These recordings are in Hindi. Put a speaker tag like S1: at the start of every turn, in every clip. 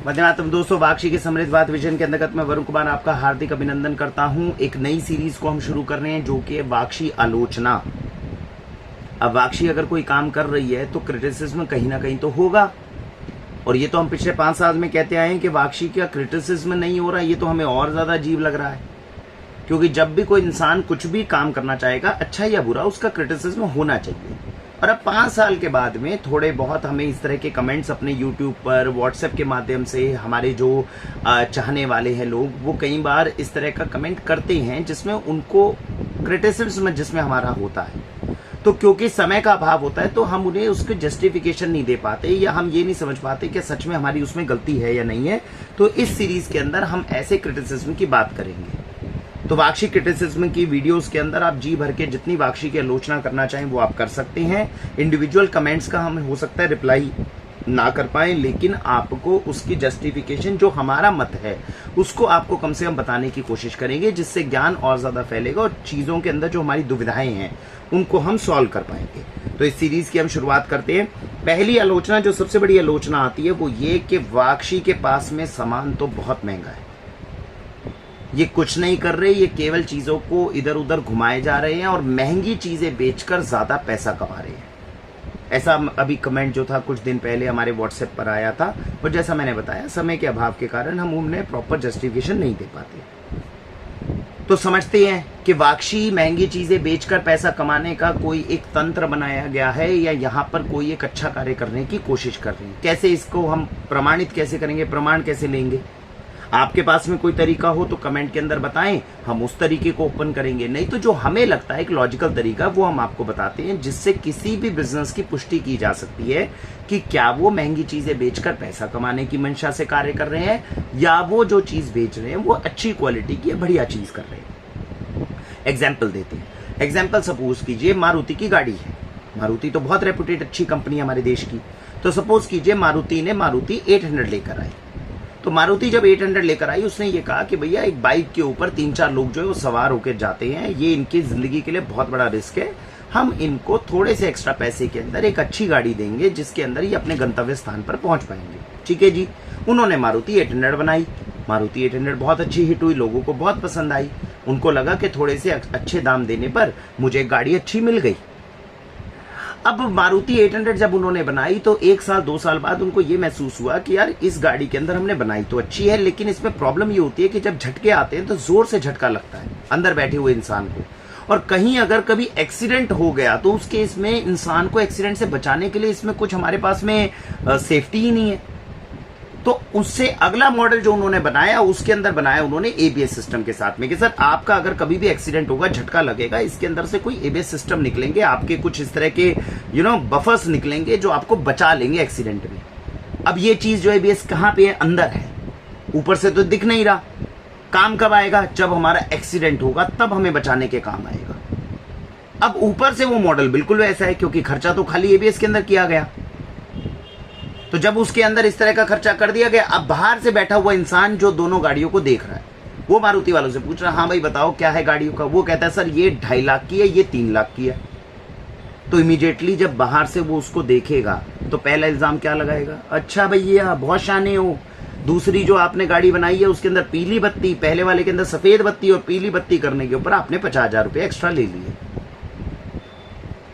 S1: वंदे मातरम दोस्तों, वाक्षी के समृद्ध बात विजन के अंतर्गत मैं वरुण कुमार आपका हार्दिक अभिनंदन करता हूं। एक नई सीरीज को हम शुरू कर रहे हैं जो कि वाक्षी आलोचना। अब वाक्षी अगर कोई काम कर रही है तो क्रिटिसिज्म कहीं ना कहीं तो होगा, और ये तो हम पिछले 5 साल में कहते आए हैं कि वाक्षी का क्रिटिसिज्म नहीं हो रहा। ये तो हमें और ज्यादा अजीब लग रहा है, क्योंकि जब भी कोई इंसान कुछ भी काम करना चाहेगा, अच्छा या बुरा, उसका क्रिटिसिज्म होना चाहिए। और अब 5 साल के बाद में थोड़े बहुत हमें इस तरह के कमेंट्स अपने YouTube पर, WhatsApp के माध्यम से हमारे जो चाहने वाले हैं लोग, वो कई बार इस तरह का कमेंट करते हैं जिसमें उनको क्रिटिसिज्म जिसमें हमारा होता है, तो क्योंकि समय का अभाव होता है तो हम उन्हें उसकी जस्टिफिकेशन नहीं दे पाते, या हम ये नहीं समझ पाते कि सच में हमारी उसमें गलती है या नहीं है। तो इस सीरीज के अंदर हम ऐसे क्रिटिसिज्म की बात करेंगे। तो वाक्षी क्रिटिसिज्म की वीडियोस के अंदर आप जी भर के जितनी वाक्षी की आलोचना करना चाहें वो आप कर सकते हैं। इंडिविजुअल कमेंट्स का हम हो सकता है रिप्लाई ना कर पाए, लेकिन आपको उसकी जस्टिफिकेशन जो हमारा मत है उसको आपको कम से कम बताने की कोशिश करेंगे, जिससे ज्ञान और ज्यादा फैलेगा और चीजों के अंदर जो हमारी दुविधाएं हैं उनको हम सॉल्व कर पाएंगे। तो इस सीरीज की हम शुरुआत करते हैं। पहली आलोचना, जो सबसे बड़ी आलोचना आती है, वो ये कि वाक्षी के पास में सामान तो बहुत महंगा है, ये कुछ नहीं कर रहे, ये केवल चीजों को इधर उधर घुमाए जा रहे हैं और महंगी चीजें बेचकर ज्यादा पैसा कमा रहे हैं। ऐसा अभी कमेंट जो था कुछ दिन पहले हमारे व्हाट्सएप पर आया था, और जैसा मैंने बताया समय के अभाव के कारण हम उन्हें प्रॉपर जस्टिफिकेशन नहीं दे पाते। तो समझते हैं कि वाक्षी महंगी चीजें बेचकर पैसा कमाने का कोई एक तंत्र बनाया गया है, या यहाँ पर कोई एक अच्छा कार्य करने की कोशिश कर रही है। कैसे इसको हम प्रमाणित कैसे करेंगे, प्रमाण कैसे लेंगे? आपके पास में कोई तरीका हो तो कमेंट के अंदर बताएं, हम उस तरीके को ओपन करेंगे। नहीं तो जो हमें लगता है एक लॉजिकल तरीका, वो हम आपको बताते हैं, जिससे किसी भी बिजनेस की पुष्टि की जा सकती है कि क्या वो महंगी चीजें बेचकर पैसा कमाने की मंशा से कार्य कर रहे हैं, या वो जो चीज बेच रहे हैं वो अच्छी क्वालिटी की बढ़िया चीज कर रहे हैं। एग्जाम्पल देते हैं। एग्जाम्पल सपोज कीजिए मारुति की गाड़ी है। मारुति तो बहुत रेपुटेड अच्छी कंपनी है हमारे देश की। तो सपोज कीजिए मारुति ने मारुति 800 लेकर आई। तो मारुति जब 800 लेकर आई, उसने ये कहा कि भैया एक बाइक के ऊपर 3-4 लोग जो है वो सवार होकर जाते हैं, ये इनकी जिंदगी के लिए बहुत बड़ा रिस्क है, हम इनको थोड़े से एक्स्ट्रा पैसे के अंदर एक अच्छी गाड़ी देंगे जिसके अंदर ये अपने गंतव्य स्थान पर पहुंच पाएंगे। ठीक है जी। उन्होंने मारुति 800 बनाई। मारुति 800 बहुत अच्छी हिट हुई, लोगों को बहुत पसंद आई। उनको लगा कि थोड़े से अच्छे दाम देने पर मुझे गाड़ी अच्छी मिल गई। अब मारुति 800 जब उन्होंने बनाई तो 1 साल 2 साल बाद उनको ये महसूस हुआ कि यार इस गाड़ी के अंदर हमने बनाई तो अच्छी है, लेकिन इसमें प्रॉब्लम ये होती है कि जब झटके आते हैं तो जोर से झटका लगता है अंदर बैठे हुए इंसान को, और कहीं अगर कभी एक्सीडेंट हो गया तो उस केस में इंसान को एक्सीडेंट से बचाने के लिए इसमें कुछ हमारे पास में सेफ्टी ही नहीं है। तो उससे अगला मॉडल जो उन्होंने बनाया, उसके अंदर बनाया उन्होंने एबीएस सिस्टम के साथ में, कि सर आपका अगर कभी भी एक्सीडेंट होगा, झटका लगेगा, इसके अंदर से कोई एबीएस सिस्टम निकलेंगे, आपके कुछ इस तरह के बफर्स निकलेंगे जो आपको बचा लेंगे एक्सीडेंट में। अब ये चीज जो एबीएस कहां पे है? अंदर है, ऊपर से तो दिख नहीं रहा। काम कब आएगा? जब हमारा एक्सीडेंट होगा, तब हमें बचाने के काम आएगा। अब ऊपर से वो मॉडल बिल्कुल वैसा है, क्योंकि खर्चा तो खाली एबीएस के अंदर किया गया। तो जब उसके अंदर इस तरह का खर्चा कर दिया गया, अब बाहर से बैठा हुआ इंसान जो दोनों गाड़ियों को देख रहा है, वो मारुति वालों से पूछ रहा है, हाँ भाई बताओ क्या है गाड़ियों का? वो कहता है सर ये 2.5 लाख की है, ये 3 लाख की है। तो इमीडिएटली जब बाहर से वो उसको देखेगा तो पहला इल्जाम क्या लगाएगा? अच्छा भैया बहुत शाने हो, दूसरी जो आपने गाड़ी बनाई है उसके अंदर पीली बत्ती, पहले वाले के अंदर सफेद बत्ती, और पीली बत्ती करने के ऊपर आपने 50,000 रुपये एक्स्ट्रा ले लिए।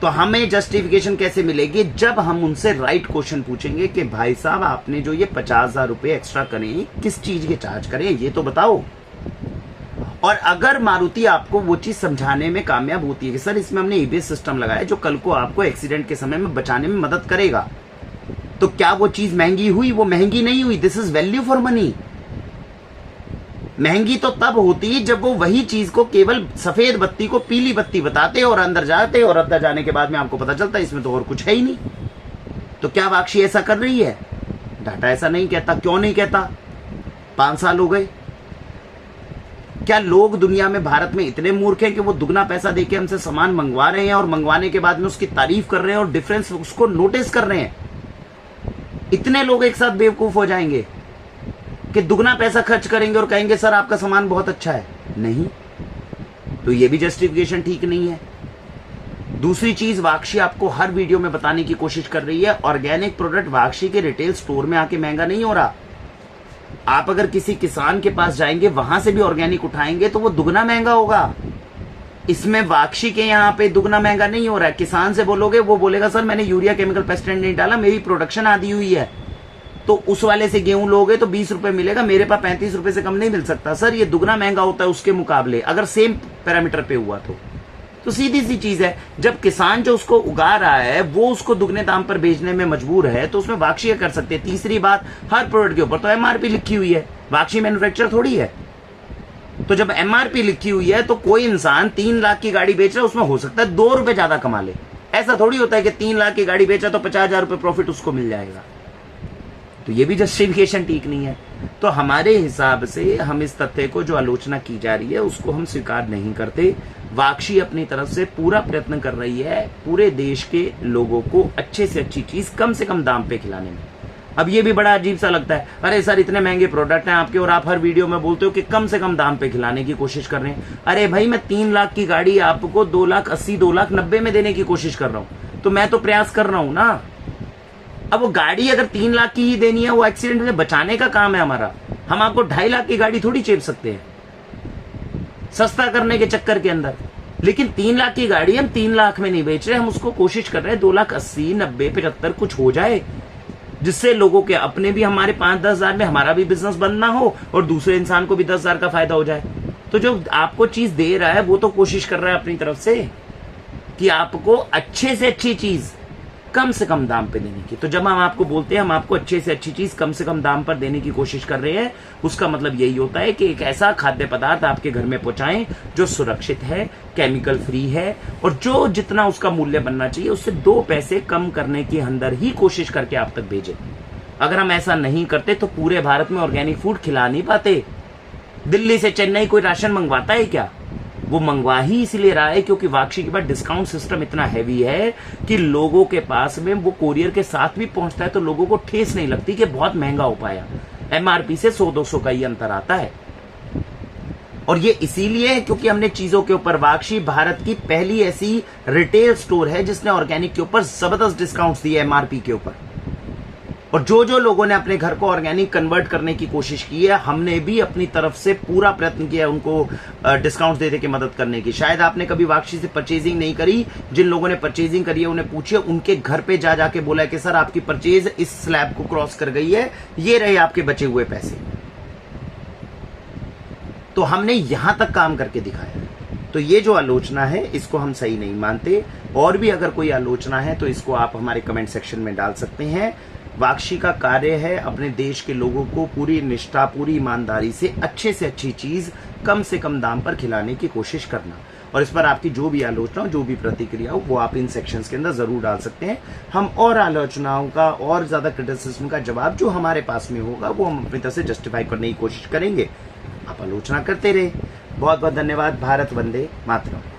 S1: तो हमें जस्टिफिकेशन कैसे मिलेगी? जब हम उनसे राइट क्वेश्चन पूछेंगे कि भाई साहब आपने जो ये 50,000 रुपये एक्स्ट्रा करें, किस चीज के चार्ज करें, ये तो बताओ। और अगर मारुति आपको वो चीज समझाने में कामयाब होती है कि सर इसमें हमने एबीएस सिस्टम लगाया जो कल को आपको एक्सीडेंट के समय में बचाने में मदद करेगा, तो क्या वो चीज महंगी हुई? वो महंगी नहीं हुई। This is value for money. महंगी तो तब होती है जब वो वही चीज को केवल सफेद बत्ती को पीली बत्ती बताते और अंदर जाते, और अंदर जाने के बाद में आपको पता चलता है इसमें तो और कुछ है ही नहीं। तो क्या वाक्षी ऐसा कर रही है? डाटा ऐसा नहीं कहता। क्यों नहीं कहता? 5 साल हो गए। क्या लोग दुनिया में, भारत में इतने मूर्ख हैं कि वो दुगना पैसा देके हमसे सामान मंगवा रहे हैं, और मंगवाने के बाद में उसकी तारीफ कर रहे हैं और डिफरेंस उसको नोटिस कर रहे हैं? इतने लोग एक साथ बेवकूफ हो जाएंगे कि दुगना पैसा खर्च करेंगे और कहेंगे सर आपका सामान बहुत अच्छा है? नहीं। तो ये भी जस्टिफिकेशन ठीक नहीं है। दूसरी चीज, वाक्षी आपको हर वीडियो में बताने की कोशिश कर रही है, ऑर्गेनिक प्रोडक्ट वाक्षी के रिटेल स्टोर में आके महंगा नहीं हो रहा। आप अगर किसी किसान के पास जाएंगे, वहां से भी ऑर्गेनिक उठाएंगे तो वो दुगना महंगा होगा। इसमें वाक्षी के यहाँ पे दुगना महंगा नहीं हो रहा है। किसान से बोलोगे, वो बोलेगा सर मैंने यूरिया केमिकल पेस्टिसाइड नहीं डाला, मेरी प्रोडक्शन आधी हुई है। तो उस वाले से गेहूं लोगे तो 20 रुपए मिलेगा, मेरे पास 35 रुपए से कम नहीं मिल सकता। सर ये दुगना महंगा होता है उसके मुकाबले, अगर सेम पैरामीटर पे हुआ तो सीधी सी चीज है। जब किसान जो उसको उगा रहा है वो उसको दुगने दाम पर बेचने में मजबूर है, तो उसमें वाक्षी कर सकते हैं। तीसरी बात, हर प्रोडक्ट के ऊपर तो एमआरपी लिखी हुई है, वाक्षी मैन्युफैक्चर थोड़ी है। तो जब एमआरपी लिखी हुई है तो कोई इंसान 3 लाख की गाड़ी बेच रहा है, उसमें हो सकता है 2 रुपए ज्यादा कमा ले। ऐसा थोड़ी होता है कि 3 लाख की गाड़ी बेचा तो 50,000 रुपए प्रॉफिट उसको मिल जाएगा। तो ये भी जस्टिफिकेशन ठीक नहीं है। तो हमारे हिसाब से हम इस तथ्य को जो आलोचना की जा रही है उसको हम स्वीकार नहीं करते। वाक्षी अपनी तरफ से पूरा प्रयत्न कर रही है पूरे देश के लोगों को अच्छे से अच्छी चीज कम से कम दाम पे खिलाने में। अब ये भी बड़ा अजीब सा लगता है, अरे सर इतने महंगे प्रोडक्ट हैं आपके और आप हर वीडियो में बोलते हो कि कम से कम दाम पे खिलाने की कोशिश कर रहे हैं। अरे भाई मैं 3 लाख की गाड़ी आपको 2,80,000 2,90,000 में देने की कोशिश कर रहा हूं, तो मैं तो प्रयास कर रहा हूं ना। अब वो गाड़ी अगर 3 लाख की ही देनी है, वो एक्सीडेंट से बचाने का काम है हमारा। हम आपको 2.5 लाख की गाड़ी थोड़ी चेप सकते हैं सस्ता करने के चक्कर के अंदर। लेकिन 3 लाख की गाड़ी हम 3 लाख में नहीं बेच रहे, हम उसको कोशिश कर रहे हैं 2,80,000 90 75 कुछ हो जाए, जिससे लोगों के अपने भी हमारे 5-10 हजार में हमारा भी बिजनेस बंद ना हो और दूसरे इंसान को भी 10,000 का फायदा हो जाए। तो जो आपको चीज दे रहा है वो तो कोशिश कर रहा है अपनी तरफ से कि आपको अच्छे से अच्छी चीज कम से कम दाम पे देने की। तो जब हम आपको बोलते हैं हम आपको अच्छे से अच्छी चीज कम से कम दाम पर देने की कोशिश कर रहे हैं, उसका मतलब यही होता है कि एक ऐसा खाद्य पदार्थ आपके घर में पहुंचाएं जो सुरक्षित है, केमिकल फ्री है और जो जितना उसका मूल्य बनना चाहिए उससे 2 पैसे कम करने के अंदर ही कोशिश करके आप तक भेजें। अगर हम ऐसा नहीं करते तो पूरे भारत में ऑर्गेनिक फूड खिला नहीं पाते। दिल्ली से चेन्नई कोई राशन मंगवाता है क्या? वो मंगवा ही इसलिए रहा है क्योंकि वाक्षी के पास डिस्काउंट सिस्टम इतना हैवी है कि लोगों के पास में वो कोरियर के साथ भी पहुंचता है तो लोगों को ठेस नहीं लगती कि बहुत महंगा हो पाया। एमआरपी से 100-200 का ही अंतर आता है। और ये इसीलिए है क्योंकि हमने चीजों के ऊपर, वाक्षी भारत की पहली ऐसी रिटेल स्टोर है जिसने ऑर्गेनिक के ऊपर जबरदस्त डिस्काउंट दिए एमआरपी के ऊपर। और जो लोगों ने अपने घर को ऑर्गेनिक कन्वर्ट करने की कोशिश की है, हमने भी अपनी तरफ से पूरा प्रयत्न किया है उनको डिस्काउंट दे के मदद करने की। शायद आपने कभी वाक्षी से परचेजिंग नहीं करी, जिन लोगों ने परचेजिंग करी है उन्हें पूछिए, उनके घर पे जा जाके बोला है कि सर आपकी परचेज इस स्लैब को क्रॉस कर गई है, ये रहे आपके बचे हुए पैसे। तो हमने यहां तक काम करके दिखाया। तो ये जो आलोचना है इसको हम सही नहीं मानते। और भी अगर कोई आलोचना है तो इसको आप हमारे कमेंट सेक्शन में डाल सकते हैं। वाक्षी का कार्य है अपने देश के लोगों को पूरी निष्ठा, पूरी ईमानदारी से अच्छी चीज कम से कम दाम पर खिलाने की कोशिश करना। और इस पर आपकी जो भी आलोचना हो, जो भी प्रतिक्रिया हो, वो आप इन सेक्शंस के अंदर जरूर डाल सकते हैं। हम और आलोचनाओं का और ज्यादा क्रिटिसिज्म का जवाब जो हमारे पास में होगा वो हम अपनी तरफ से जस्टिफाई करने की कोशिश करेंगे। आप आलोचना करते रहे। बहुत बहुत धन्यवाद। भारत वंदे मातरम।